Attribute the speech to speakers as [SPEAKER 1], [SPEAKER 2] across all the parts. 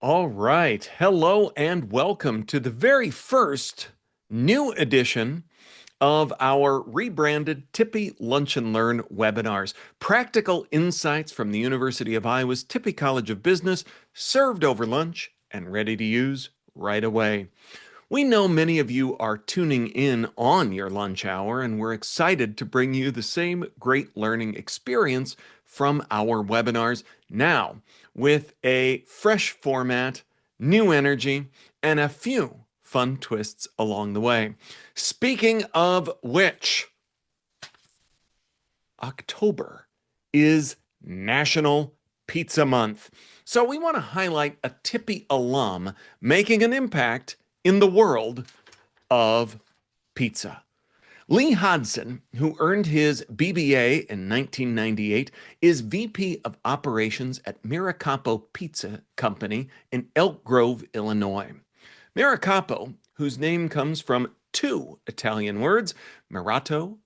[SPEAKER 1] All right. Hello and welcome to the very first new edition of our rebranded Tippy Lunch and Learn webinars. Practical insights from the University of Iowa's Tippy College of Business, served over lunch and ready to use right away. We know many of you are tuning in on your lunch hour, and we're excited to bring you the same great learning experience from our webinars now with a fresh format, new energy, and a few fun twists along the way. Speaking of which, October is National Pizza Month. So we want to highlight a Tippy alum making an impact in the world of pizza. Lee Hodson, who earned his BBA in 1998, is VP of Operations at Miracapo Pizza Company in Elk Grove, Illinois. Miracapo, whose name comes from two Italian words, mirato,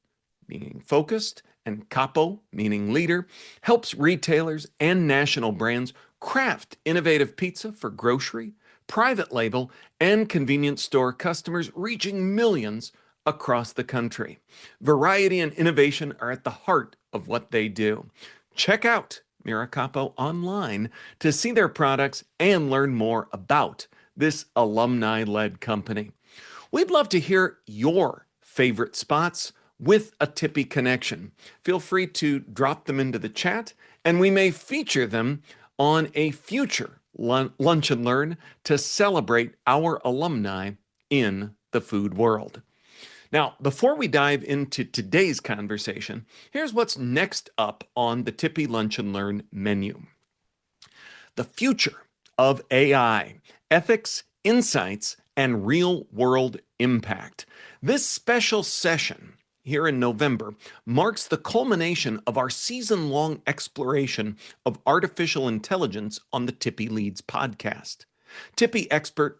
[SPEAKER 1] meaning focused, and capo, meaning leader, helps retailers and national brands craft innovative pizza for grocery, private label, and convenience store customers, reaching millions across the country. Variety and innovation are at the heart of what they do. Check out Miracapo online to see their products and learn more about this alumni-led company. We'd love to hear your favorite spots with a Tippy connection. Feel free to drop them into the chat, and we may feature them on a future Lunch and Learn to celebrate our alumni in the food world. Now, before we dive into today's conversation, here's what's next up on the Tippy Lunch and Learn menu. The future of AI, ethics, insights, and real-world impact. This special session here in November marks the culmination of our season-long exploration of artificial intelligence on the Tippy Leads podcast. Tippy experts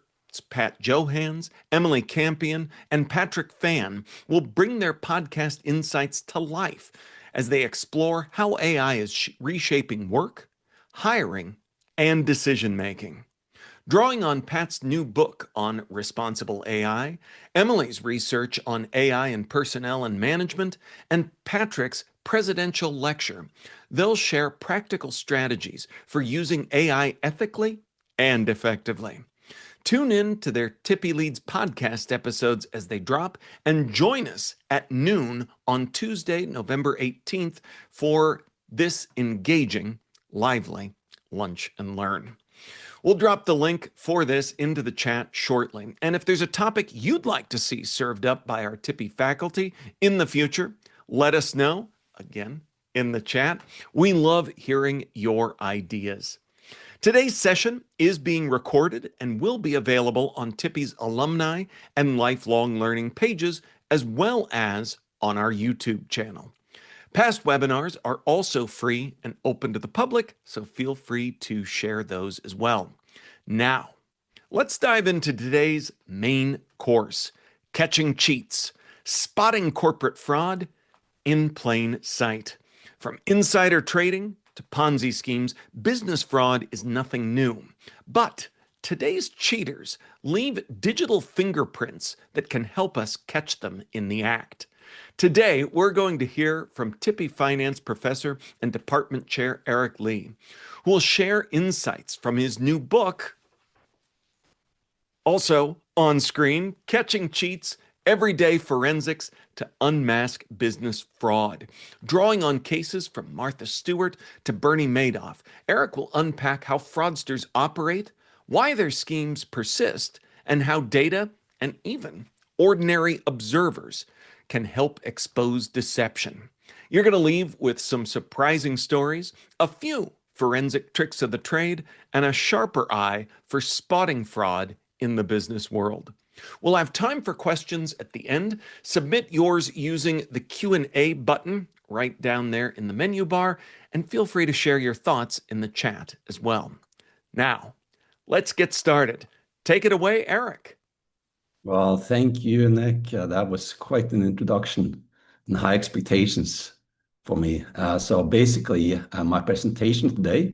[SPEAKER 1] Pat Johans, Emily Campion, and Patrick Fan will bring their podcast insights to life as they explore how AI is reshaping work, hiring, and decision-making. Drawing on Pat's new book on responsible AI, Emily's research on AI in personnel and management, and Patrick's presidential lecture, they'll share practical strategies for using AI ethically and effectively. Tune in to their Tippy Leads podcast episodes as they drop, and join us at noon on Tuesday, November 18th for this engaging, lively Lunch and Learn. We'll drop the link for this into the chat shortly. And if there's a topic you'd like to see served up by our Tippy faculty in the future, let us know, again, in the chat. We love hearing your ideas. Today's session is being recorded and will be available on Tippy's alumni and lifelong learning pages, as well as on our YouTube channel. Past webinars are also free and open to the public, so feel free to share those as well. Now, let's dive into today's main course, Catching Cheats, Spotting Corporate Fraud in Plain Sight. From insider trading to Ponzi schemes, business fraud is nothing new. But today's cheaters leave digital fingerprints that can help us catch them in the act. Today, we're going to hear from Tippy Finance Professor and Department Chair Eric Lee, who will share insights from his new book. Also on screen, Catching Cheats, Everyday Forensics to Unmask Business Fraud. Drawing on cases from Martha Stewart to Bernie Madoff, Eric will unpack how fraudsters operate, why their schemes persist, and how data and even ordinary observers can help expose deception. You're going to leave with some surprising stories, a few forensic tricks of the trade, and a sharper eye for spotting fraud in the business world. We'll have time for questions at the end. Submit yours using the Q&A button right down there in the menu bar, and feel free to share your thoughts in the chat as well. Now, let's get started. Take it away, Eric.
[SPEAKER 2] Well, thank you, Nick. That was quite an introduction and high expectations for me. So basically, my presentation today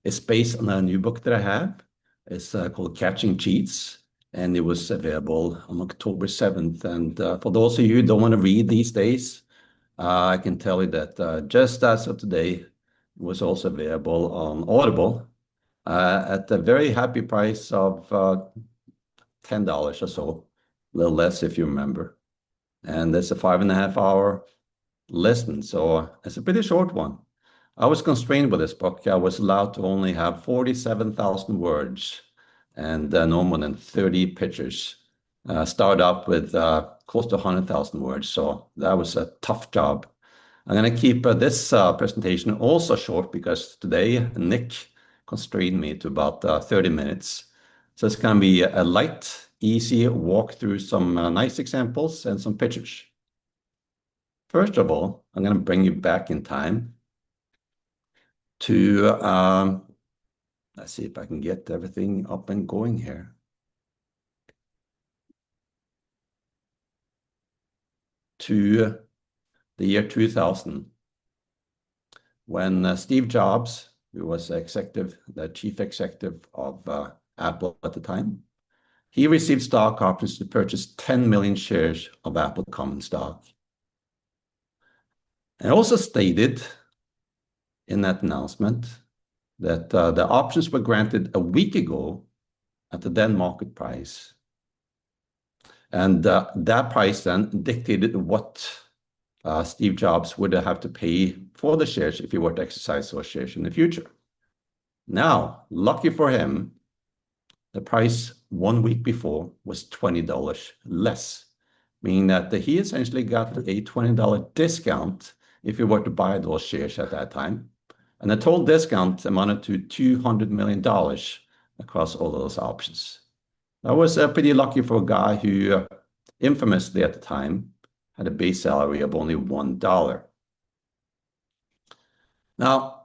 [SPEAKER 2] is based on a new book that I have. It's called Catching Cheats, and it was available on October 7th. And for those of you who don't want to read these days, I can tell you that just as of today, it was also available on Audible at a very happy price of $10 or so, a little less if you remember. And it's a 5.5 hour listen, so it's a pretty short one. I was constrained with this book. I was allowed to only have 47,000 words and no more than 30 pictures. Start up with close to 100,000 words, so that was a tough job. I'm going to keep this presentation also short because today Nick constrained me to about 30 minutes. So it's going to be a light, easy walk through some nice examples and some pictures. First of all, I'm going to bring you back in time to, let's see if I can get everything up and going here. To the year 2000, when Steve Jobs, who was the chief executive of Apple at the time, he received stock options to purchase 10 million shares of Apple common stock. And also stated in that announcement that the options were granted a week ago at the then market price. And that price then dictated what Steve Jobs would have to pay for the shares if he were to exercise those shares in the future. Now, lucky for him, the price 1 week before was $20 less, meaning that he essentially got a $20 discount if he were to buy those shares at that time. And the total discount amounted to $200 million across all those options. That was pretty lucky for a guy who infamously at the time had a base salary of only $1. Now,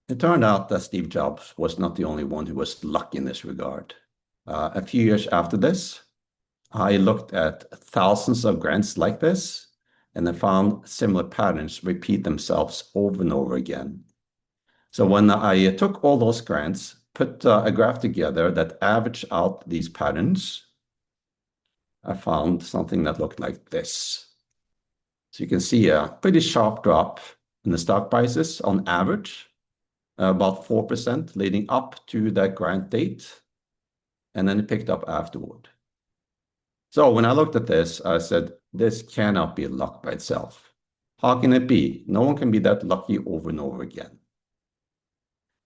[SPEAKER 2] it turned out that Steve Jobs was not the only one who was lucky in this regard. A few years after this, I looked at thousands of grants like this, and I found similar patterns repeat themselves over and over again. So when I took all those grants, put a graph together that averaged out these patterns, I found something that looked like this. So you can see a pretty sharp drop in the stock prices on average, about 4% leading up to that grant date, and then it picked up afterward. So when I looked at this, I said, this cannot be luck by itself. How can it be? No one can be that lucky over and over again.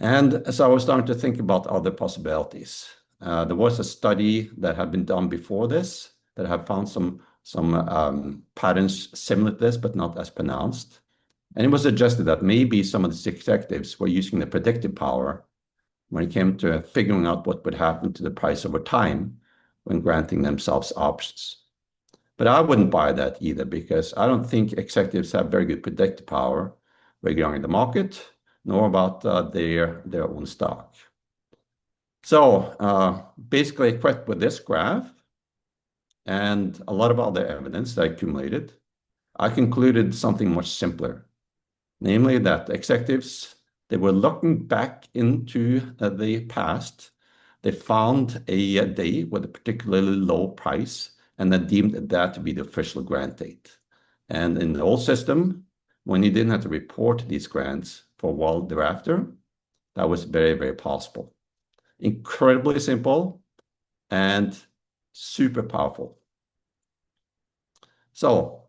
[SPEAKER 2] And so I was starting to think about other possibilities. There was a study that had been done before this that had found some patterns similar to this, but not as pronounced. And it was suggested that maybe some of the executives were using the predictive power when it came to figuring out what would happen to the price over time when granting themselves options. But I wouldn't buy that either because I don't think executives have very good predictive power regarding the market, nor about their own stock. So basically equipped with this graph and a lot of other evidence that I accumulated, I concluded something much simpler, namely that executives, they were looking back into the past. They found a day with a particularly low price and then deemed that to be the official grant date. And in the old system, when you didn't have to report these grants for a while thereafter, that was very, very possible. Incredibly simple and super powerful. So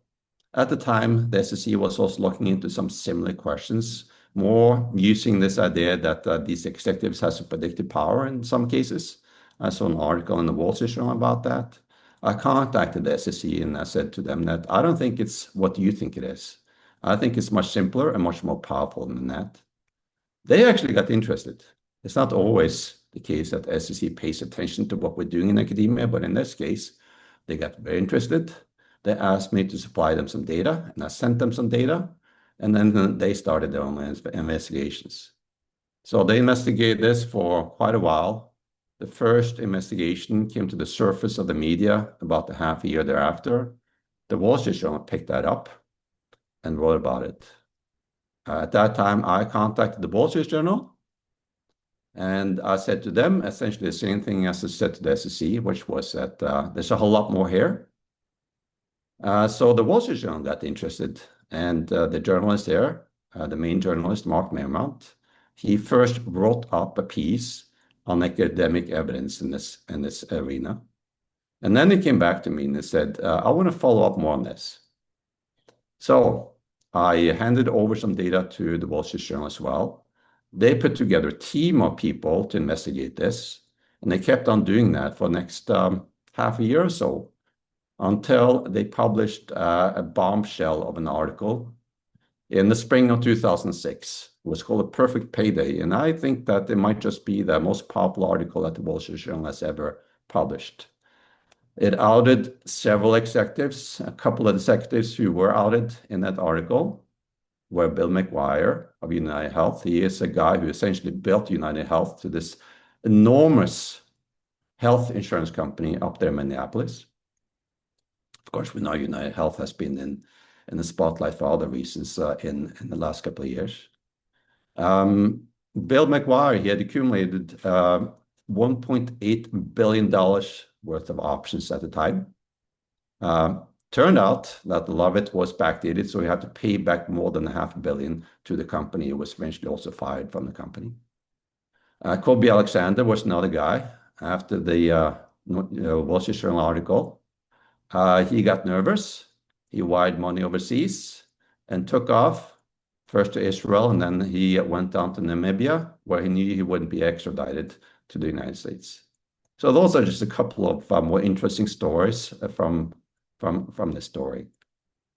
[SPEAKER 2] at the time, the SEC was also looking into some similar questions, more using this idea that these executives have some predictive power in some cases. I saw an article in the Wall Street Journal about that. I contacted the SEC and I said to them that I don't think it's what you think it is. I think it's much simpler and much more powerful than that. They actually got interested. It's not always the case that the SEC pays attention to what we're doing in academia, but in this case, they got very interested. They asked me to supply them some data, and I sent them some data, and then they started their own investigations. So they investigated this for quite a while. The first investigation came to the surface of the media about a half a year thereafter. The Wall Street Journal picked that up and wrote about it. At that time, I contacted the Wall Street Journal, And I said to them essentially the same thing as I said to the SEC, which was that there's a whole lot more here. So the Wall Street Journal got interested, and the journalist there, the main journalist, Mark Meermount, he first wrote up a piece on academic evidence in this arena. And then he came back to me and he said, I want to follow up more on this. So I handed over some data to the Wall Street Journal as well. They put together a team of people to investigate this, and they kept on doing that for the next half a year or so until they published a bombshell of an article in the spring of 2006. It was called A Perfect Payday, and I think that it might just be the most popular article that the Wall Street Journal has ever published. It outed several executives. A couple of executives who were outed in that article were Bill McGuire of United Health. He is a guy who essentially built United Health to this enormous health insurance company up there in Minneapolis. Of course, we know United Health has been in the spotlight for other reasons in the last couple of years. Bill McGuire, he had accumulated $1.8 billion worth of options at the time. Turned out that a lot of it was backdated, so he had to pay back more than $500 million to the company. He was eventually also fired from the company. Kobe Alexander was another guy. After the Wall Street Journal article, he got nervous. He wired money overseas and took off, first to Israel, and then he went down to Namibia, where he knew he wouldn't be extradited to the United States. So those are just a couple of more interesting stories from this story.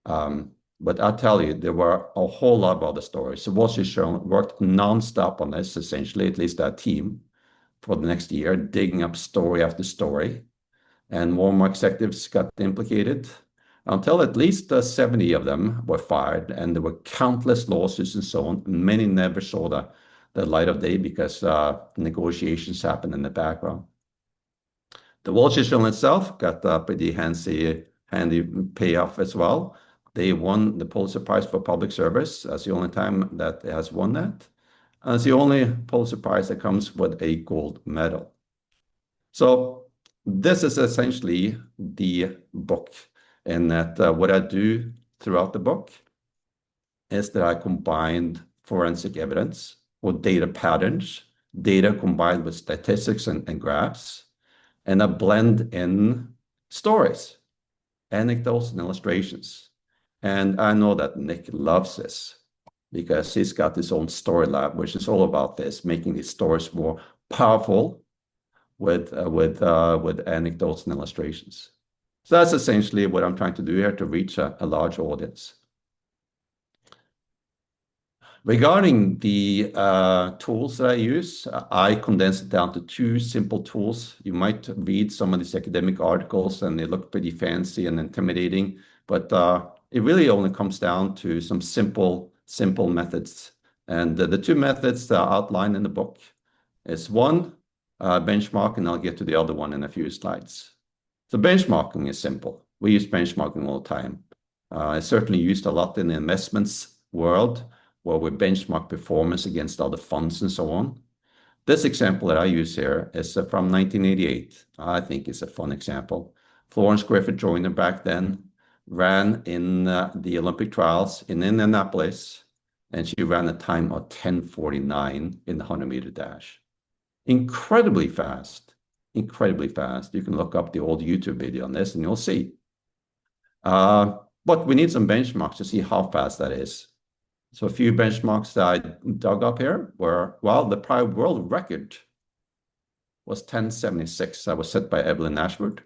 [SPEAKER 2] But I'll tell you, there were a whole lot of other stories. So Wall Street Journal worked nonstop on this, essentially, at least that team, for the next year, digging up story after story. And more executives got implicated until at least 70 of them were fired. And there were countless lawsuits and so on. Many never saw the light of day because negotiations happened in the background. The Wall Street Journal itself got a pretty handy payoff as well. They won the Pulitzer Prize for Public Service. That's the only time that it has won that. And it's the only Pulitzer Prize that comes with a gold medal. So this is essentially the book, and that what I do throughout the book is that I combined forensic evidence or data patterns, data combined with statistics and graphs, and I blend in stories, anecdotes, and illustrations. And I know that Nick loves this because he's got his own story lab, which is all about this, making these stories more powerful with anecdotes and illustrations. So that's essentially what I'm trying to do here, to reach a large audience. Regarding the tools that I use, I condense it down to two simple tools. You might read some of these academic articles and they look pretty fancy and intimidating, but it really only comes down to some simple methods. And the two methods that are outlined in the book is one, benchmark, and I'll get to the other one in a few slides. So benchmarking is simple. We use benchmarking all the time. It's certainly used a lot in the investments world, where we benchmark performance against other funds and so on. This example that I use here is from 1988. I think it's a fun example. Florence Griffith Joyner back then ran in the Olympic trials in Indianapolis, and she ran a time of 10:49 in the 100-meter dash. Incredibly fast, incredibly fast. You can look up the old YouTube video on this and you'll see. But we need some benchmarks to see how fast that is. So a few benchmarks that I dug up here were, well, the prior world record was 10:76. That was set by Evelyn Ashford.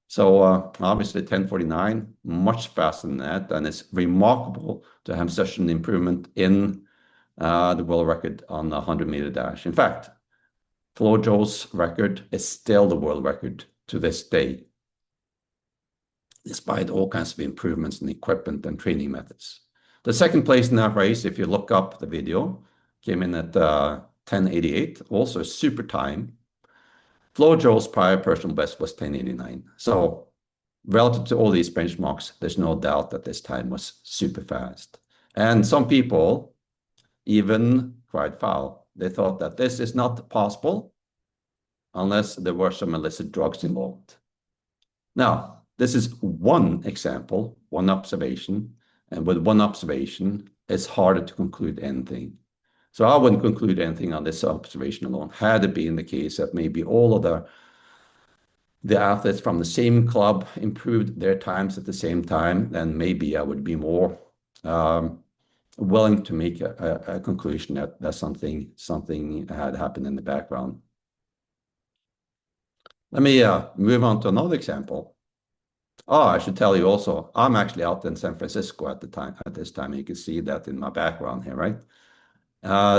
[SPEAKER 2] So obviously 10:49, much faster than that. And it's remarkable to have such an improvement in the world record on the 100-meter dash. In fact, FloJo's record is still the world record to this day, despite all kinds of improvements in equipment and training methods. The second place in that race, if you look up the video, came in at 10:88, also a super time. FloJo's prior personal best was 10:89. So relative to all these benchmarks, there's no doubt that this time was super fast. And some people even cried foul. They thought that this is not possible unless there were some illicit drugs involved. Now, this is one example, one observation, and with one observation, it's harder to conclude anything. So I wouldn't conclude anything on this observation alone. Had it been the case that maybe all of the athletes from the same club improved their times at the same time, then maybe I would be more willing to make a conclusion that something had happened in the background. Let me move on to another example. Oh, I should tell you also, I'm actually out in San Francisco at this time. You can see that in my background here, right?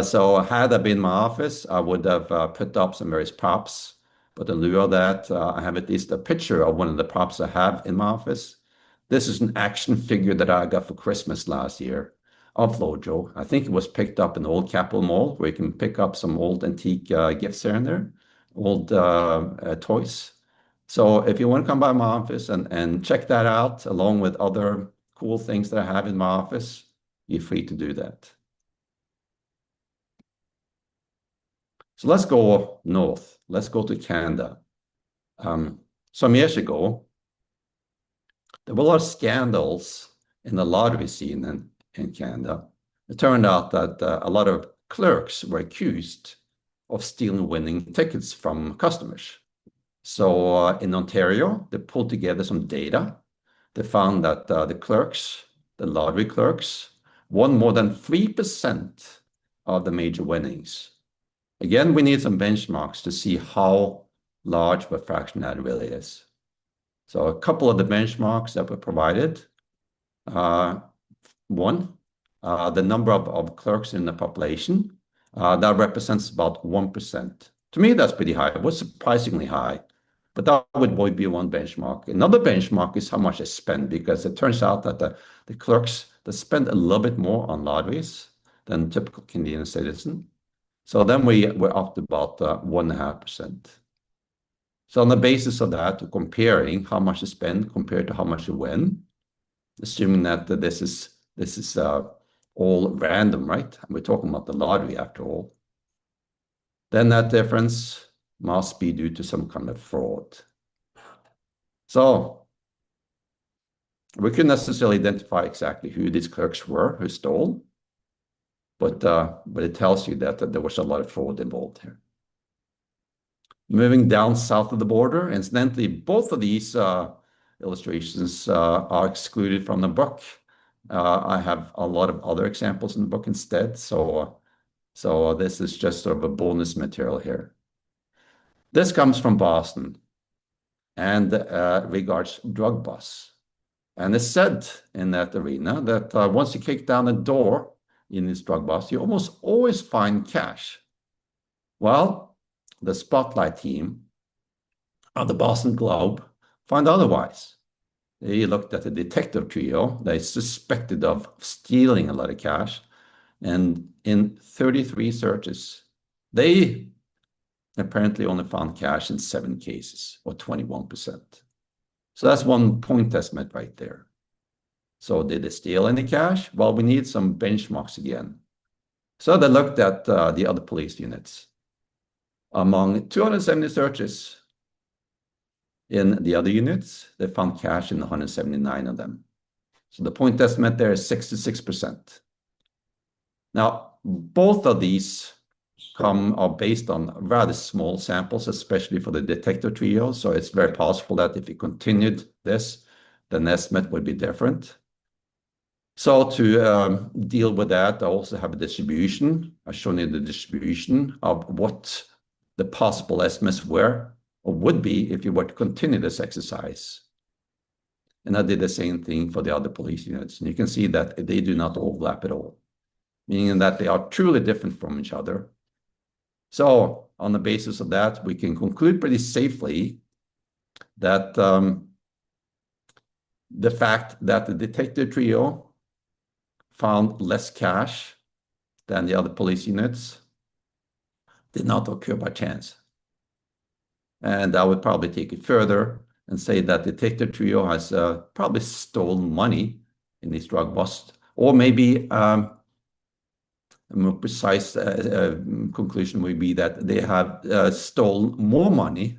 [SPEAKER 2] So had I been in my office, I would have put up some various props. But in lieu of that, I have at least a picture of one of the props I have in my office. This is an action figure that I got for Christmas last year of Flojo. I think it was picked up in the old Capitol Mall, where you can pick up some old antique gifts here and there, old toys. So if you want to come by my office and check that out, along with other cool things that I have in my office, you're free to do that. So let's go north. Let's go to Canada. Some years ago, there were a lot of scandals in the lottery scene in Canada. It turned out that a lot of clerks were accused of stealing winning tickets from customers. So in Ontario, they pulled together some data. They found that the lottery clerks, won more than 3% of the major winnings. Again, we need some benchmarks to see how large of a fraction that really is. So a couple of the benchmarks that were provided. One, the number of clerks in the population, that represents about 1%. To me, that's pretty high. It was surprisingly high, but that would be one benchmark. Another benchmark is how much they spend, because it turns out that the clerks, they spend a little bit more on lotteries than typical Canadian citizen. So then we're up to about 1.5%. So on the basis of that, comparing how much they spend compared to how much they win, assuming that this is all random, right? We're talking about the lottery after all. Then that difference must be due to some kind of fraud. So we couldn't necessarily identify exactly who these clerks were who stole, but it tells you that there was a lot of fraud involved here. Moving down south of the border, incidentally, both of these illustrations are excluded from the book. I have a lot of other examples in the book instead, so this is just sort of a bonus material here. This comes from Boston and regards drug busts. And it's said in that arena that once you kick down the door in this drug bust, you almost always find cash. Well, the Spotlight team of the Boston Globe found otherwise. They looked at the detective trio. They suspected of stealing a lot of cash. And in 33 searches, they apparently only found cash in 7 cases, or 21%. So that's one point estimate right there. So did they steal any cash? Well, we need some benchmarks again. So they looked at the other police units. Among 270 searches in the other units, they found cash in 179 of them. So the point estimate there is 66%. Now, both of these are based on rather small samples, especially for the detective trio. So it's very possible that if you continued this, the estimate would be different. So to deal with that, I also have a distribution. I've shown you the distribution of what the possible estimates were or would be if you were to continue this exercise. And I did the same thing for the other police units. And you can see that they do not overlap at all, meaning that they are truly different from each other. So on the basis of that, we can conclude pretty safely that the fact that the detective trio found less cash than the other police units did not occur by chance. And I would probably take it further and say that the detective trio has probably stolen money in these drug busts, or maybe a more precise conclusion would be that they have stolen more money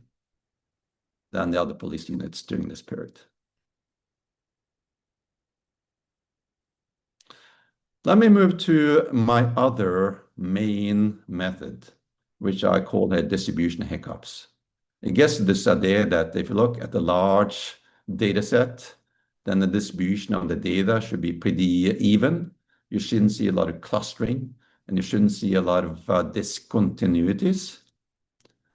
[SPEAKER 2] than the other police units during this period. Let me move to my other main method, which I call the distribution hiccups. It gets to this idea that if you look at the large data set, then the distribution of the data should be pretty even. You shouldn't see a lot of clustering, and you shouldn't see a lot of discontinuities.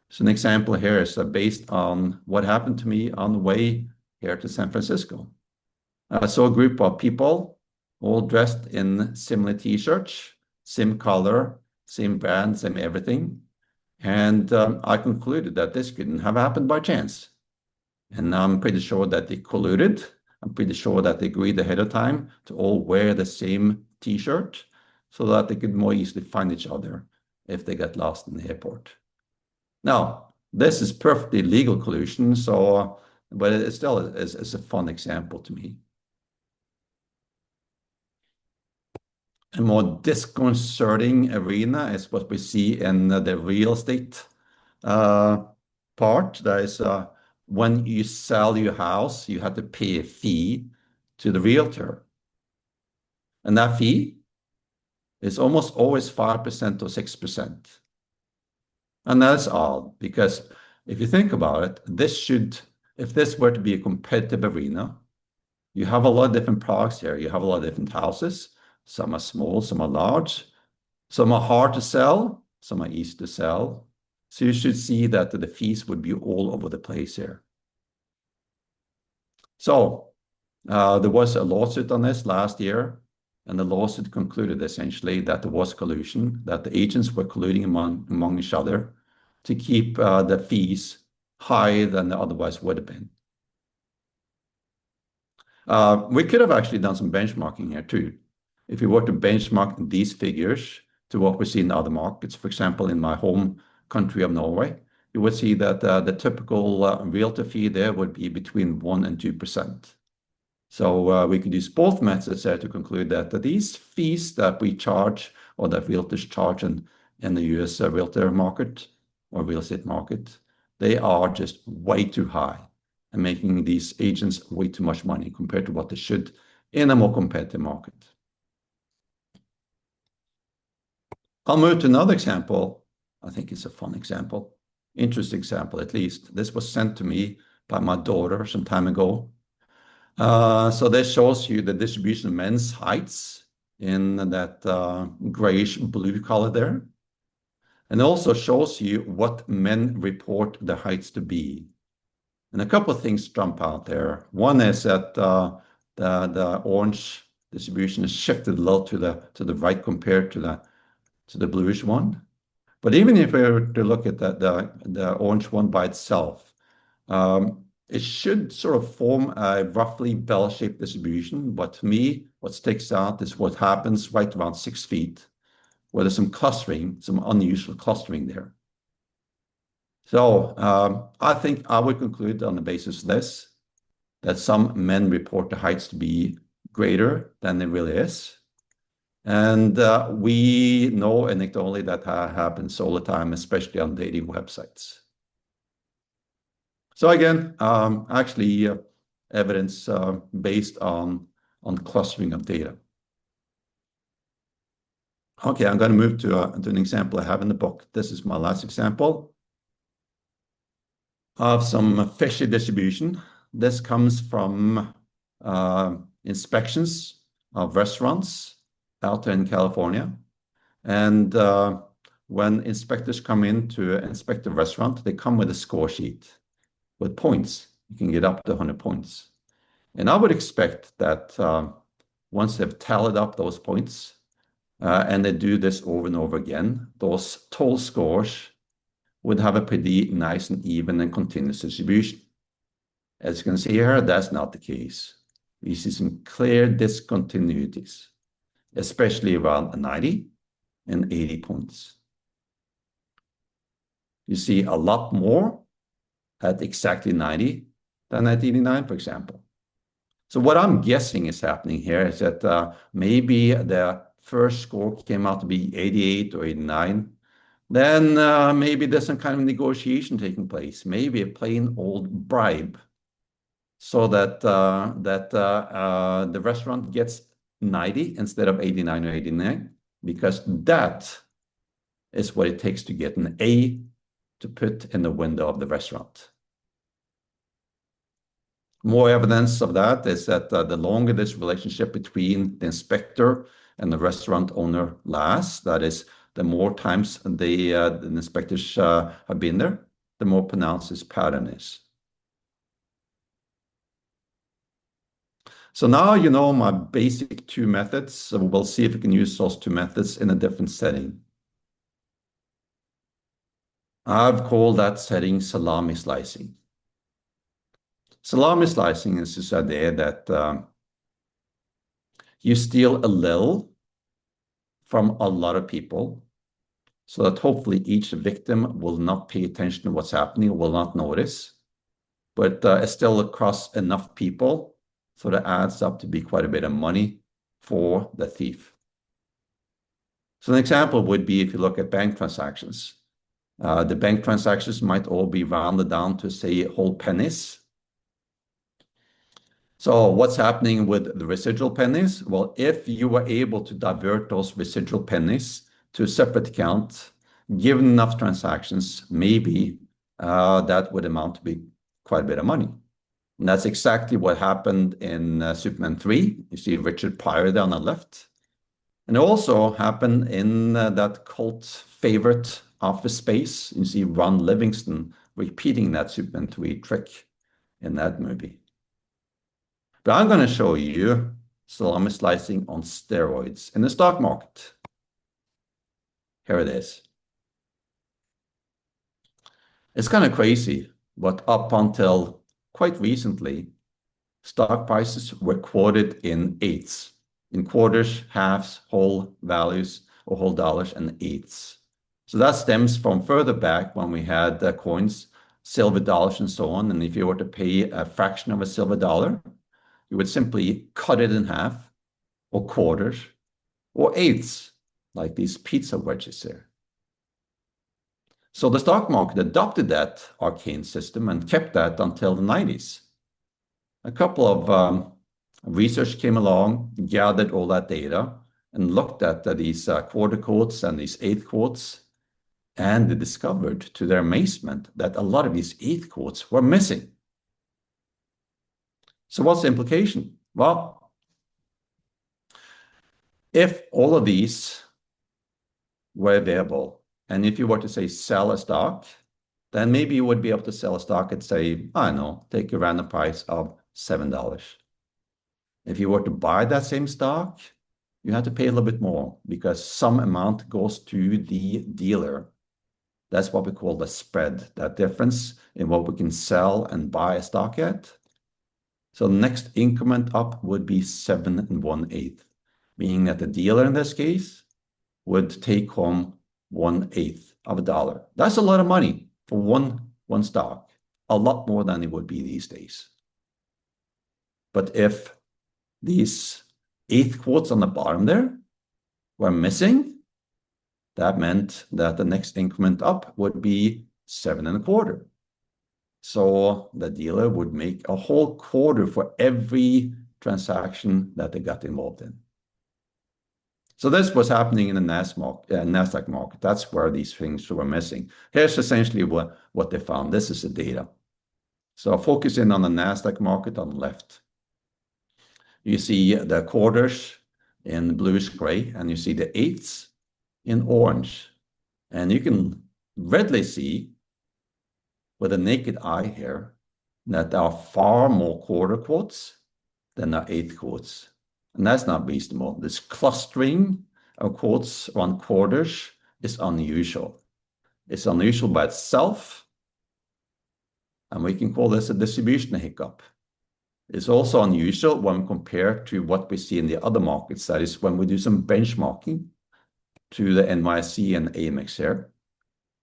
[SPEAKER 2] So an example here is based on what happened to me on the way here to San Francisco. I saw a group of people all dressed in similar t-shirts, same color, same brand, same everything. And I concluded that this couldn't have happened by chance. And I'm pretty sure that they colluded. I'm pretty sure that they agreed ahead of time to all wear the same t-shirt so that they could more easily find each other if they got lost in the airport. Now, this is perfectly legal collusion, but it still is a fun example to me. A more disconcerting arena is what we see in the real estate part. There is when you sell your house, you have to pay a fee to the realtor. And that fee is almost always 5% or 6%. And that's odd, because if you think about it, if this were to be a competitive arena, you have a lot of different products here. You have a lot of different houses. Some are small, some are large. Some are hard to sell, some are easy to sell. So you should see that the fees would be all over the place here. So there was a lawsuit on this last year, and the lawsuit concluded essentially that there was collusion, that the agents were colluding among each other to keep the fees higher than they otherwise would have been. We could have actually done some benchmarking here too. If you were to benchmark these figures to what we see in other markets, for example, in my home country of Norway, you would see that the typical realtor fee there would be between 1% and 2%. So we could use both methods there to conclude that these fees that we charge or that realtors charge in the US realtor market or real estate market, they are just way too high and making these agents way too much money compared to what they should in a more competitive market. I'll move to another example. I think it's a fun example, interesting example at least. This was sent to me by my daughter some time ago. So this shows you the distribution of men's heights in that grayish blue color there. And also shows you what men report the heights to be. And a couple of things jump out there. One is that the orange distribution is shifted a little to the right compared to the bluish one. But even if we were to look at the orange one by itself, it should sort of form a roughly bell-shaped distribution. But to me, what sticks out is what happens right around 6 feet, where there's some clustering, some unusual clustering there. So I think I would conclude on the basis of this, that some men report the heights to be greater than it really is. And we know anecdotally that happens all the time, especially on dating websites. So again, actually evidence based on clustering of data. Okay, I'm going to move to an example I have in the book. This is my last example of some fishy distribution. This comes from inspections of restaurants out there in California. And when inspectors come in to inspect the restaurant, they come with a score sheet with points. You can get up to 100 points. And I would expect that once they've tallied up those points, and they do this over and over again, those total scores would have a pretty nice and even and continuous distribution. As you can see here, that's not the case. You see some clear discontinuities, especially around 90 and 80 points. You see a lot more at exactly 90 than at 89, for example. So what I'm guessing is happening here is that maybe the first score came out to be 88 or 89, then maybe there's some kind of negotiation taking place, maybe a plain old bribe, so that the restaurant gets 90 instead of 89 or 89, because that is what it takes to get an A to put in the window of the restaurant. More evidence of that is that the longer this relationship between the inspector and the restaurant owner lasts, that is, the more times the inspectors have been there, the more pronounced this pattern is. So now you know my basic two methods, so we'll see if we can use those two methods in a different setting. I've called that setting salami slicing. Salami slicing is this idea that you steal a little from a lot of people, so that hopefully each victim will not pay attention to what's happening, will not notice, but it's still across enough people, so that adds up to be quite a bit of money for the thief. So an example would be if you look at bank transactions. The bank transactions might all be rounded down to, say, whole pennies. So what's happening with the residual pennies? Well, if you were able to divert those residual pennies to a separate account, given enough transactions, maybe that would amount to be quite a bit of money. And that's exactly what happened in Superman 3. You see Richard Pryor there on the left. And it also happened in that cult favorite Office Space. You see Ron Livingston repeating that Superman 3 trick in that movie. But I'm going to show you salami slicing on steroids in the stock market. Here it is. It's kind of crazy, but up until quite recently, stock prices were quoted in eighths, in quarters, halves, whole values, or whole dollars and eighths. So that stems from further back when we had coins, silver dollars and so on. And if you were to pay a fraction of a silver dollar, you would simply cut it in half, or quarters, or eighths, like these pizza wedges there. So the stock market adopted that arcane system and kept that until the 90s. A couple of research came along, gathered all that data, and looked at these quarter quotes and these eighth quotes, and they discovered, to their amazement, that a lot of these eighth quotes were missing. So what's the implication? Well, if all of these were available, and if you were to say sell a stock, then maybe you would be able to sell a stock at, say, I don't know, take a random price of $7. If you were to buy that same stock, you have to pay a little bit more because some amount goes to the dealer. That's what we call the spread, that difference in what we can sell and buy a stock at. So the next increment up would be 7 1/8, meaning that the dealer in this case would take home 1/8 of a dollar. That's a lot of money for one stock, a lot more than it would be these days. But if these eighth quotes on the bottom there were missing, that meant that the next increment up would be 7 1/4. So the dealer would make a whole quarter for every transaction that they got involved in. So this was happening in the NASDAQ market. That's where these things were missing. Here's essentially what they found. This is the data. So focusing on the NASDAQ market on the left. You see the quarters in bluish gray, and you see the eighths in orange. And you can readily see with a naked eye here that there are far more quarter quotes than there are eighth quotes. And that's not reasonable. This clustering of quotes on quarters is unusual. It's unusual by itself, and we can call this a distribution hiccup. It's also unusual when compared to what we see in the other markets. That is, when we do some benchmarking to the NYSE and AMX here,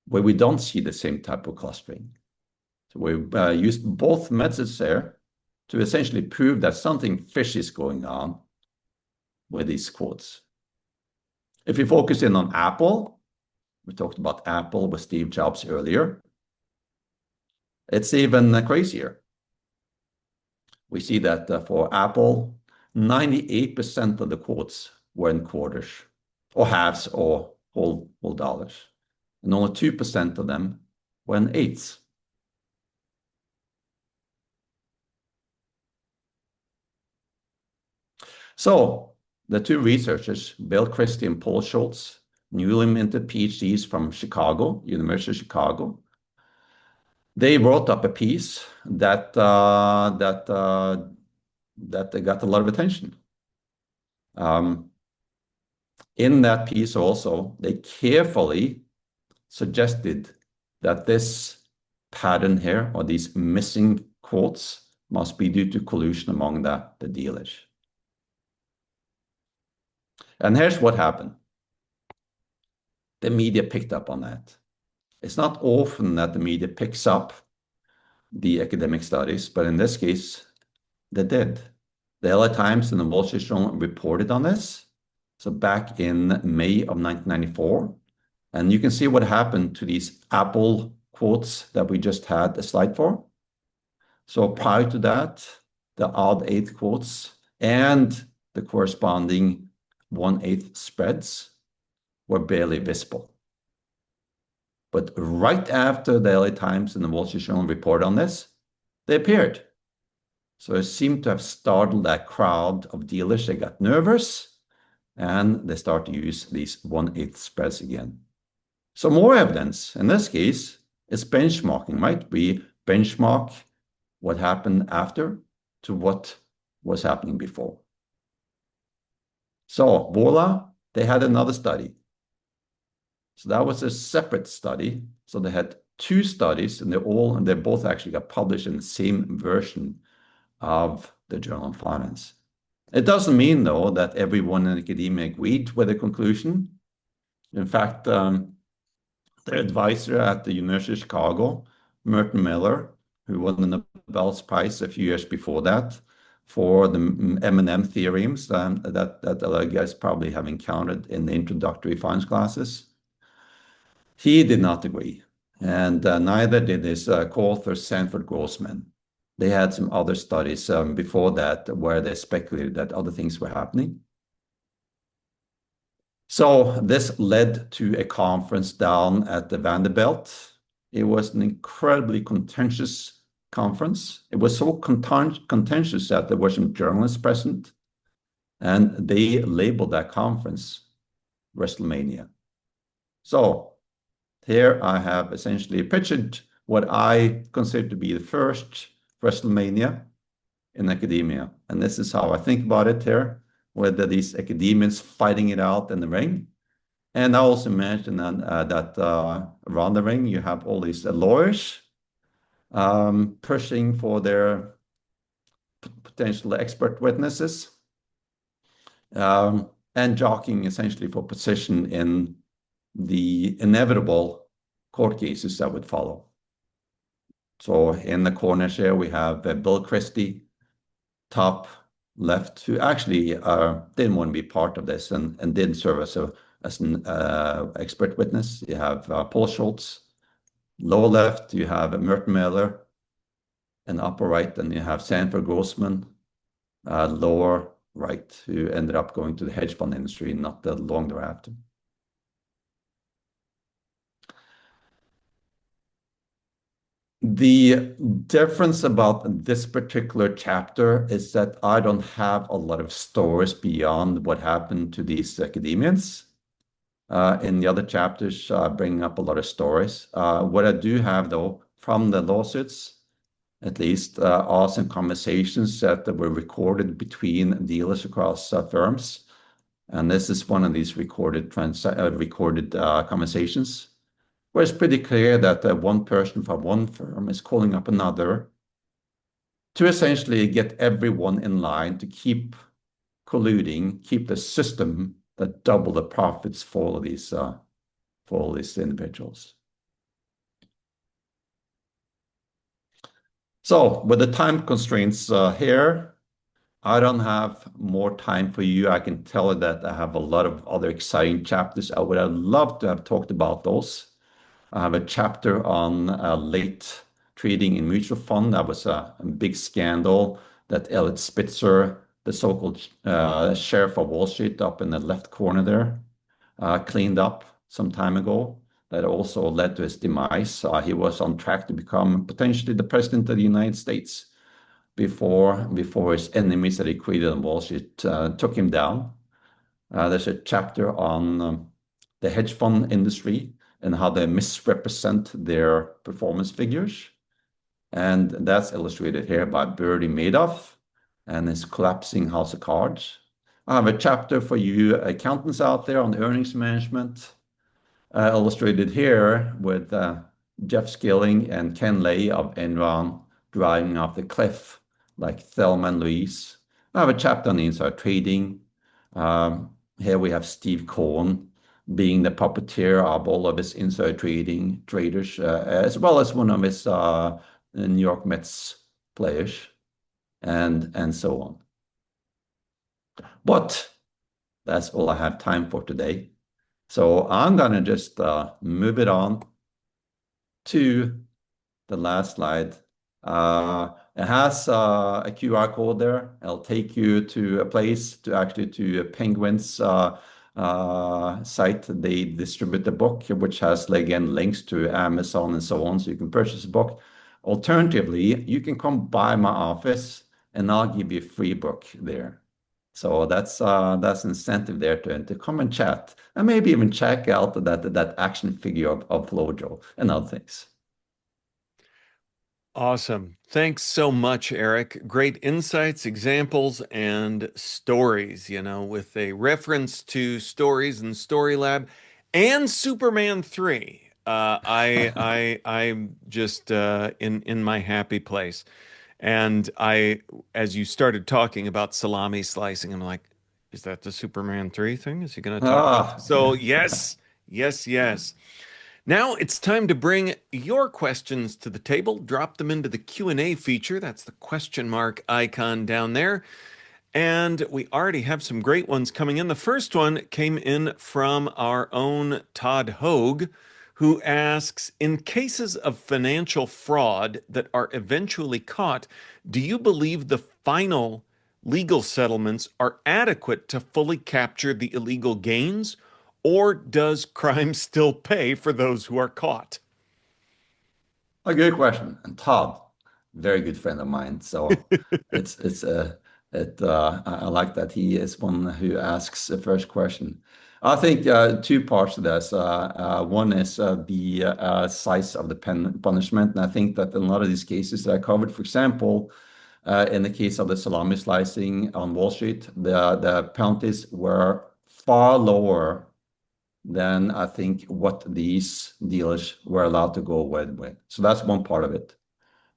[SPEAKER 2] where we don't see the same type of clustering. So we've used both methods there to essentially prove that something fishy is going on with these quotes. If you focus in on Apple, we talked about Apple with Steve Jobs earlier. It's even crazier. We see that for Apple, 98% of the quotes were in quarters or halves or whole dollars. And only 2% of them were in eighths. So the two researchers, Bill Christie and Paul Schultz, newly minted PhDs from Chicago, University of Chicago, they wrote up a piece that got a lot of attention. In that piece also, they carefully suggested that this pattern here, or these missing quotes, must be due to collusion among the dealers. And here's what happened. The media picked up on that. It's not often that the media picks up the academic studies, but in this case, they did. The LA Times and the Wall Street Journal reported on this. So back in May of 1994, and you can see what happened to these Apple quotes that we just had a slide for. So prior to that, the odd eighth quotes and the corresponding 1/8 spreads were barely visible. But right after the LA Times and the Wall Street Journal report on this, they appeared. So it seemed to have startled that crowd of dealers. They got nervous and they start to use these 1/8 spreads again. So more evidence. In this case, it's benchmarking, right? We benchmark what happened after to what was happening before. So voila, they had another study. So that was a separate study. So they had two studies, and they both actually got published in the same version of the Journal of Finance. It doesn't mean, though, that everyone in academia agreed with the conclusion. In fact, the advisor at the University of Chicago, Merton Miller, who won the Nobel Prize a few years before that for the M&M theorems that a lot of guys probably have encountered in the introductory finance classes, he did not agree. And neither did his co-author, Sanford Grossman. They had some other studies before that where they speculated that other things were happening. So this led to a conference down at the Vanderbilt. It was an incredibly contentious conference. It was so contentious that there were some journalists present, and they labeled that conference WrestleMania. So here I have essentially pictured what I consider to be the first WrestleMania in academia. And this is how I think about it here, with these academians fighting it out in the ring. And I also imagine that around the ring, you have all these lawyers pushing for their potential expert witnesses and jockeying essentially for position in the inevitable court cases that would follow. So in the corners here, we have Bill Christie, top left, who actually didn't want to be part of this and did serve as an expert witness. You have Paul Schultz. Lower left, you have Merton Miller. And upper right, then you have Sanford Grossman. Lower right, who ended up going to the hedge fund industry not that long thereafter. The difference about this particular chapter is that I don't have a lot of stories beyond what happened to these academians. In the other chapters, bringing up a lot of stories. What I do have, though, from the lawsuits, at least, are some conversations that were recorded between dealers across firms. And this is one of these recorded conversations, where it's pretty clear that one person from one firm is calling up another to essentially get everyone in line to keep colluding, keep the system that double the profits for all these individuals. So with the time constraints here, I don't have more time for you. I can tell you that I have a lot of other exciting chapters. I would have loved to have talked about those. I have a chapter on late trading in mutual fund. That was a big scandal that Elliot Spitzer, the so-called sheriff of Wall Street up in the left corner there, cleaned up some time ago. That also led to his demise. He was on track to become potentially the president of the United States before his enemies that he created on Wall Street took him down. There's a chapter on the hedge fund industry and how they misrepresent their performance figures. And that's illustrated here by Bernie Madoff and his collapsing house of cards. I have a chapter for you accountants out there on earnings management, illustrated here with Jeff Skilling and Ken Lay of Enron driving off the cliff like Thelma and Louise. I have a chapter on inside trading. Here we have Steve Cohen being the puppeteer of all of his inside trading traders, as well as one of his New York Mets players, and so on. But that's all I have time for today. So I'm gonna just move it on to the last slide. It has a QR code there. It'll take you to a place to actually to Penguin's site. They distribute the book, which has again links to Amazon and so on, so you can purchase the book. Alternatively, you can come by my office and I'll give you a free book there. So that's incentive there to come and chat and maybe even check out that action figure of Flojo and other things.
[SPEAKER 1] Awesome. Thanks so much, Eric. Great insights, examples, and stories, with a reference to stories and Story Lab and Superman 3. I'm just in my happy place. And as you started talking about salami slicing, I'm like, is that the Superman 3 thing? Is he going to talk about? So
[SPEAKER 2] Yeah.
[SPEAKER 1] yes, yes, yes. Now it's time to bring your questions to the table. Drop them into the Q&A feature. That's the question mark icon down there. And we already have some great ones coming in. The first one came in from our own Todd Hogue, who asks, in cases of financial fraud that are eventually caught, do you believe the final legal settlements are adequate to fully capture the illegal gains? Or does crime still pay for those who are caught?
[SPEAKER 2] A good question. And Todd, very good friend of mine. So it's I like that he is one who asks the first question. I think two parts to this. One is the size of the punishment, and I think that in a lot of these cases that I covered, for example, in the case of the salami slicing on Wall Street, the penalties were far lower than I think what these dealers were allowed to go with. So that's one part of it.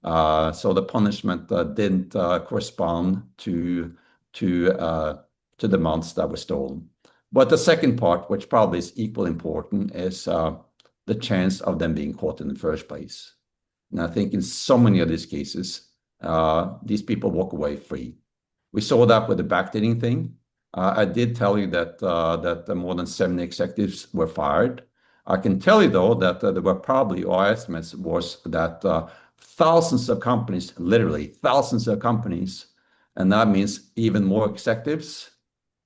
[SPEAKER 2] So the punishment didn't correspond to the amounts that were stolen. But the second part, which probably is equally important, is the chance of them being caught in the first place. And I think in so many of these cases, these people walk away free. We saw that with the backdating thing. I did tell you that more than 70 executives were fired. I can tell you, though, that there were probably, our estimates was that thousands of companies, literally thousands of companies, and that means even more executives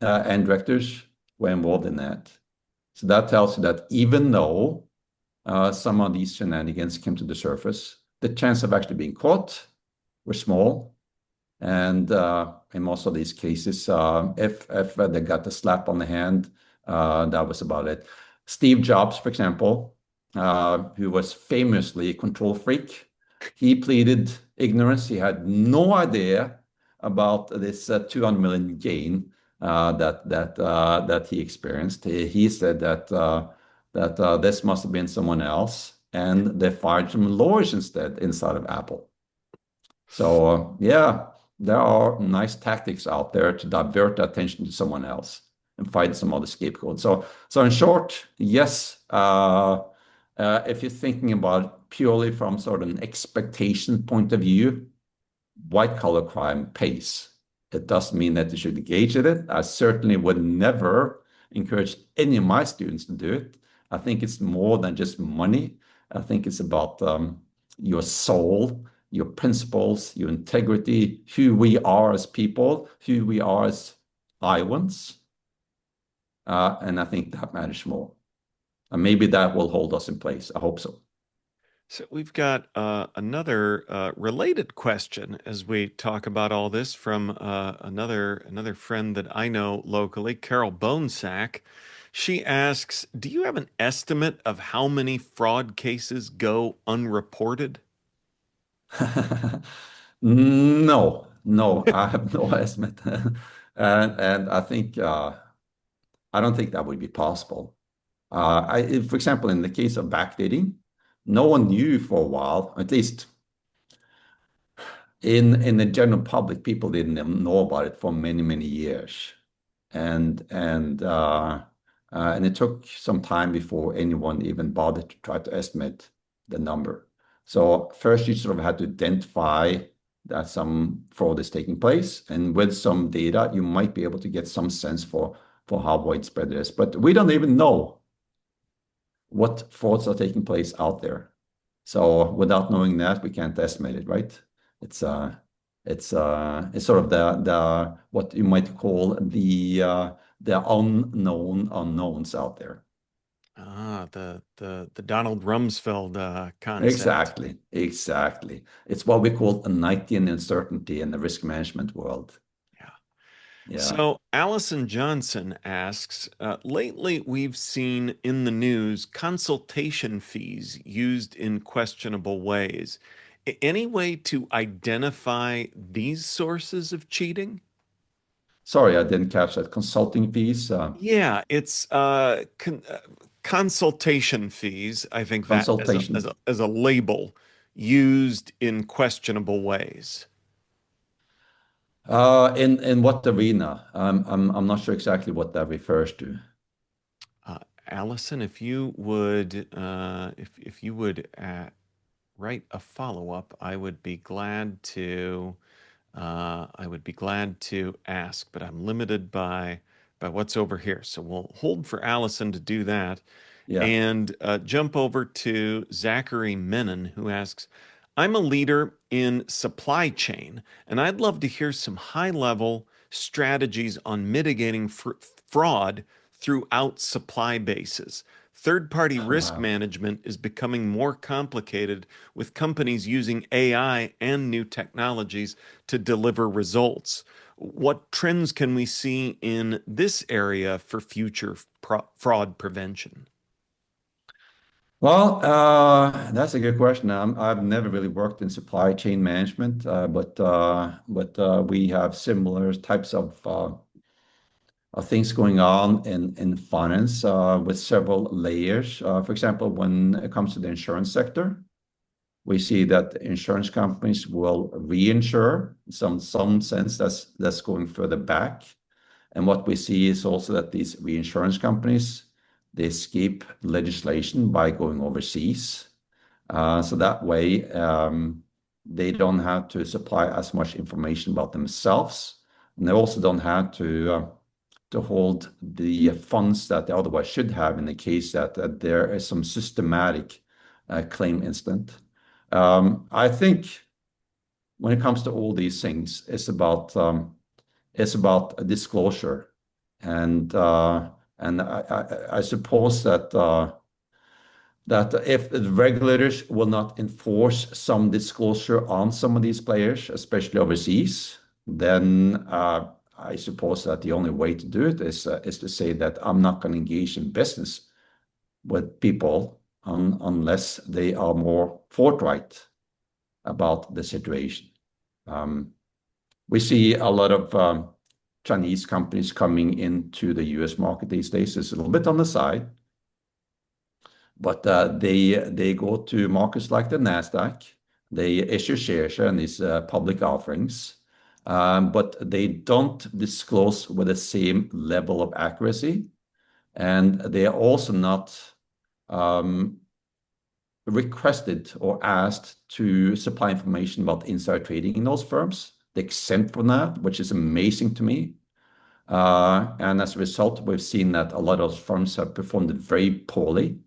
[SPEAKER 2] and directors were involved in that. So that tells you that even though some of these shenanigans came to the surface, the chance of actually being caught were small. And in most of these cases, if they got the slap on the hand, that was about it. Steve Jobs, for example, who was famously a control freak, he pleaded ignorance. He had no idea about this 200 million gain that he experienced. He said that this must have been someone else, and they fired some lawyers instead inside of Apple. So yeah, there are nice tactics out there to divert attention to someone else and find some other scapegoat. So in short, yes, if you're thinking about purely from sort of an expectation point of view, white collar crime pays. It doesn't mean that you should engage in it. I certainly would never encourage any of my students to do it. I think it's more than just money. I think it's about your soul, your principles, your integrity, who we are as people, who we are as Iowans. And I think that matters more. And maybe that will hold us in place. I hope so.
[SPEAKER 1] So we've got another related question as we talk about all this from another friend that I know locally, Carol Bonesack. She asks, "Do you have an estimate of how many fraud cases go unreported?"
[SPEAKER 2] No, no, I have no estimate. And I think I don't think that would be possible. For example, in the case of backdating, no one knew for a while, at least in the general public, people didn't know about it for many, many years. And it took some time before anyone even bothered to try to estimate the number. So first you sort of had to identify that some fraud is taking place, and with some data, you might be able to get some sense for how widespread it is. But we don't even know what frauds are taking place out there. So without knowing that, we can't estimate it, right? It's it's sort of the what you might call the unknown unknowns out there.
[SPEAKER 1] Ah, the Donald Rumsfeld concept.
[SPEAKER 2] Exactly, exactly. It's what we call a Knightian uncertainty in the risk management world.
[SPEAKER 1] Yeah.
[SPEAKER 2] Yeah.
[SPEAKER 1] So Allison Johnson asks, lately we've seen in the news consultation fees used in questionable ways. Any way to identify these sources of cheating?
[SPEAKER 2] Sorry, I didn't catch that. Consulting fees,
[SPEAKER 1] Yeah, it's consultation fees. I think that as
[SPEAKER 2] consultation.
[SPEAKER 1] as a label used in questionable ways.
[SPEAKER 2] In what arena? I'm not sure exactly what that refers to.
[SPEAKER 1] Allison, if you would write a follow-up, I would be glad to ask, but I'm limited by what's over here. So we'll hold for Allison to do that
[SPEAKER 2] Yeah.
[SPEAKER 1] and jump over to Zachary Menon, who asks, "I'm a leader in supply chain, and I'd love to hear some high-level strategies on mitigating fraud throughout supply bases. Third-party risk
[SPEAKER 2] Wow.
[SPEAKER 1] management is becoming more complicated with companies using AI and new technologies to deliver results. What trends can we see in this area for future fraud prevention?"
[SPEAKER 2] Well, that's a good question. I've never really worked in supply chain management, but we have similar types of things going on in finance with several layers. For example, when it comes to the insurance sector, we see that insurance companies will reinsure some sense that's going further back. And what we see is also that these reinsurance companies, they escape legislation by going overseas. So that way, they don't have to supply as much information about themselves. And they also don't have to hold the funds that they otherwise should have in the case that there is some systematic claim incident. I think when it comes to all these things, it's about a disclosure, and I suppose that if the regulators will not enforce some disclosure on some of these players, especially overseas, then I suppose that the only way to do it is to say that I'm not going to engage in business with people unless they are more forthright about the situation. Um, we see a lot of Chinese companies coming into the US market these days. It's a little bit on the side, but they go to markets like the Nasdaq. They issue shares in these public offerings, but they don't disclose with the same level of accuracy, and they are also not um, requested or asked to supply information about insider trading in those firms. they exempt from that, which is amazing to me. And as a result, we've seen that a lot of those firms have performed very poorly,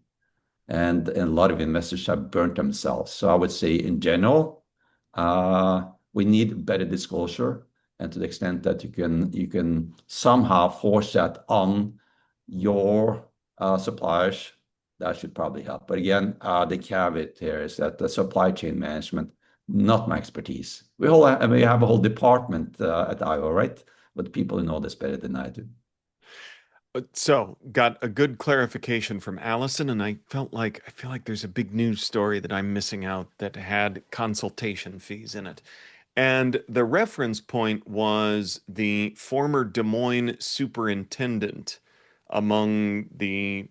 [SPEAKER 2] and a lot of investors have burnt themselves. So I would say, in general, we need better disclosure, and to the extent that you can somehow force that on your suppliers, that should probably help. But again, the caveat here is that the supply chain management, not my expertise. We have a whole department at Iowa, right? With people who know this better than I do.
[SPEAKER 1] So, got a good clarification from Allison, and I feel like there's a big news story that I'm missing out that had consultation fees in it. And the reference point was the former Des Moines superintendent, among the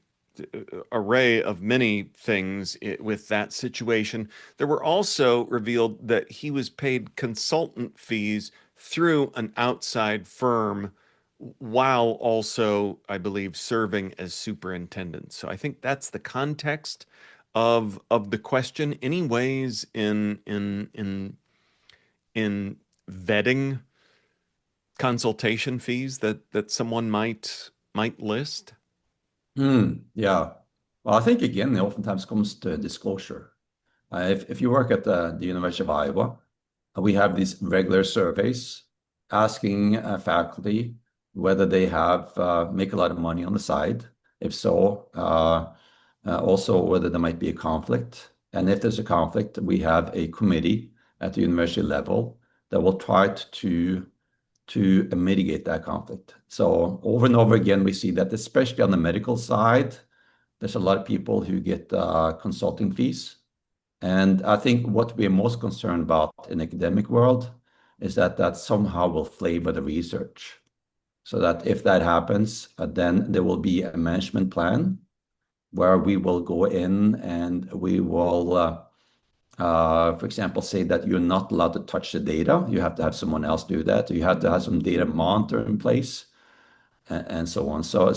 [SPEAKER 1] array of many things with that situation. There were also revealed that he was paid consultant fees through an outside firm while also, I believe, serving as superintendent. So I think that's the context of the question. Any ways in vetting consultation fees that someone might list?
[SPEAKER 2] Yeah. Well, I think again, it oftentimes comes to disclosure. If you work at the University of Iowa, we have these regular surveys asking faculty whether they have make a lot of money on the side. If so, also whether there might be a conflict. And if there's a conflict, we have a committee at the university level that will try to mitigate that conflict. So over and over again, we see that, especially on the medical side, there's a lot of people who get consulting fees. And I think what we're most concerned about in the academic world is that that somehow will flavor the research. So that if that happens, then there will be a management plan where we will go in and we will, for example, say that you're not allowed to touch the data. You have to have someone else do that. You have to have some data monitor in place, and so on. So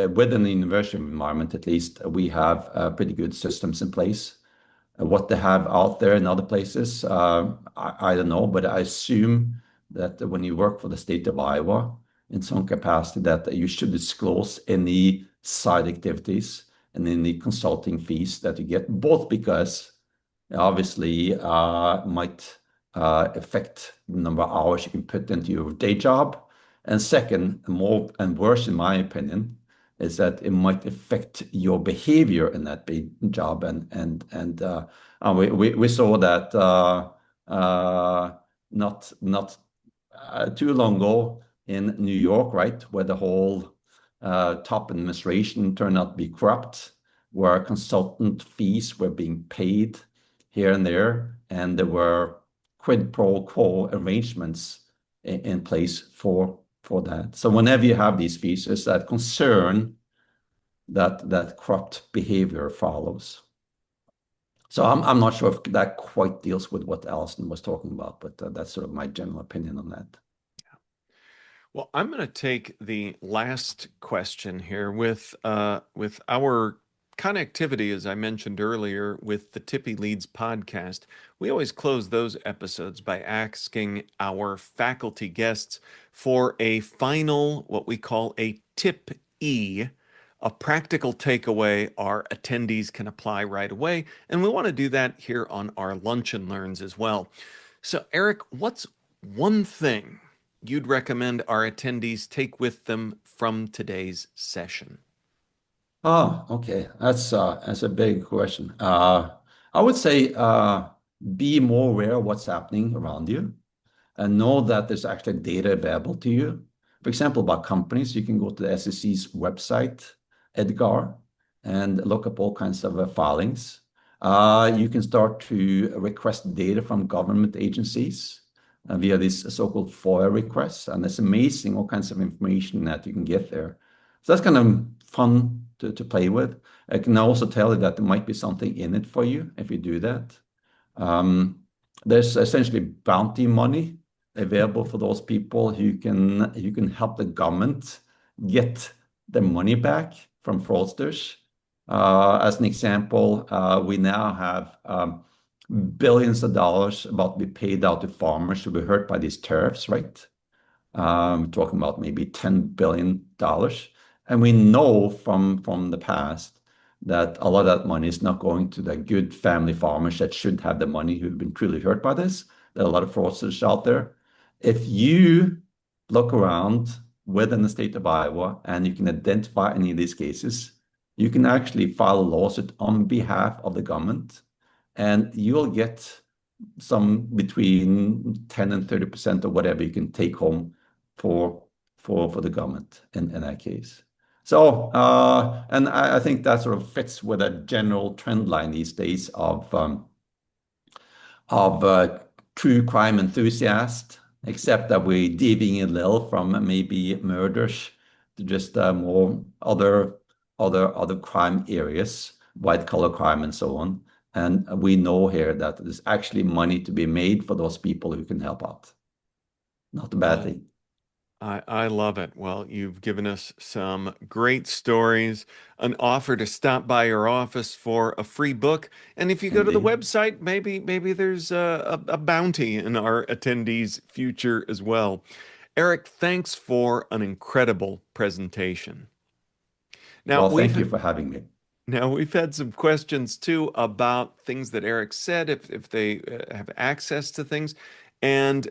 [SPEAKER 2] within the university environment, at least, we have pretty good systems in place. What they have out there in other places, I don't know, but I assume that when you work for the state of Iowa in some capacity, that you should disclose any side activities and any consulting fees that you get, both because obviously might affect the number of hours you can put into your day job. And second, more and worse, in my opinion, is that it might affect your behavior in that job. We saw that not too long ago in New York, right, where the whole top administration turned out to be corrupt, where consultant fees were being paid here and there, and there were quid pro quo arrangements in place for that. So whenever you have these fees, there's that concern that corrupt behavior follows. So I'm not sure if that quite deals with what Allison was talking about, but that's sort of my general opinion on that.
[SPEAKER 1] Well, I'm going to take the last question here with our connectivity, as I mentioned earlier, with the Tippy Leads podcast. We always close those episodes by asking our faculty guests for a final, what we call a tip E, a practical takeaway our attendees can apply right away. And we want to do that here on our Lunch and Learns as well. So, Eric, what's one thing you'd recommend our attendees take with them from today's session?
[SPEAKER 2] Oh, okay. That's a big question. I would say be more aware of what's happening around you and know that there's actually data available to you. For example, about companies, you can go to the SEC's website, EDGAR, and look up all kinds of filings. You can start to request data from government agencies via these so-called FOIA requests, and it's amazing all kinds of information that you can get there. So that's kind of fun to play with. I can also tell you that there might be something in it for you if you do that. There's essentially bounty money available for those people who can help the government get their money back from fraudsters. As an example, we now have billions of dollars about to be paid out to farmers who were hurt by these tariffs, right? Talking about maybe $10 billion. And we know from the past that a lot of that money is not going to the good family farmers that should have the money who've been truly hurt by this. There are a lot of fraudsters out there. If you look around within the state of Iowa and you can identify any of these cases, you can actually file a lawsuit on behalf of the government, and you'll get some between 10 and 30% of whatever you can take home for the government in that case. So, and I think that sort of fits with a general trend line these days of true crime enthusiast, except that we're deviating a little from maybe murders to just more other crime areas, white collar crime and so on. And we know here that there's actually money to be made for those people who can help out. Not a bad thing.
[SPEAKER 1] I love it. Well, you've given us some great stories, an offer to stop by your office for a free book, and if you go to the
[SPEAKER 2] Indeed.
[SPEAKER 1] website, maybe there's a bounty in our attendees' future as well. Eric, thanks for an incredible presentation. Now
[SPEAKER 2] Well,
[SPEAKER 1] we've
[SPEAKER 2] thank you for having me.
[SPEAKER 1] Now, we've had some questions too about things that Eric said, if they have access to things. And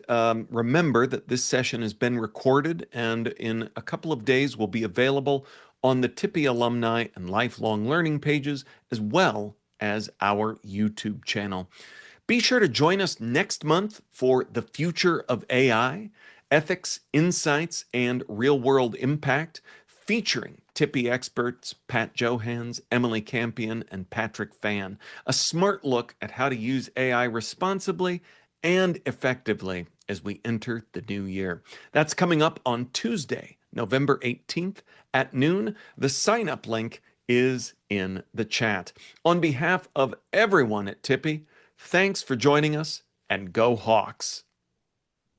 [SPEAKER 1] remember that this session has been recorded and in a couple of days will be available on the Tippy alumni and lifelong learning pages, as well as our YouTube channel. Be sure to join us next month for The Future of AI, Ethics, Insights, and Real World Impact, featuring Tippy experts Pat Johans, Emily Campion, and Patrick Fan. A smart look at how to use AI responsibly and effectively as we enter the new year. That's coming up on Tuesday, November 18th at noon. The sign up link is in the chat. On behalf of everyone at Tippy, thanks for joining us, and go Hawks.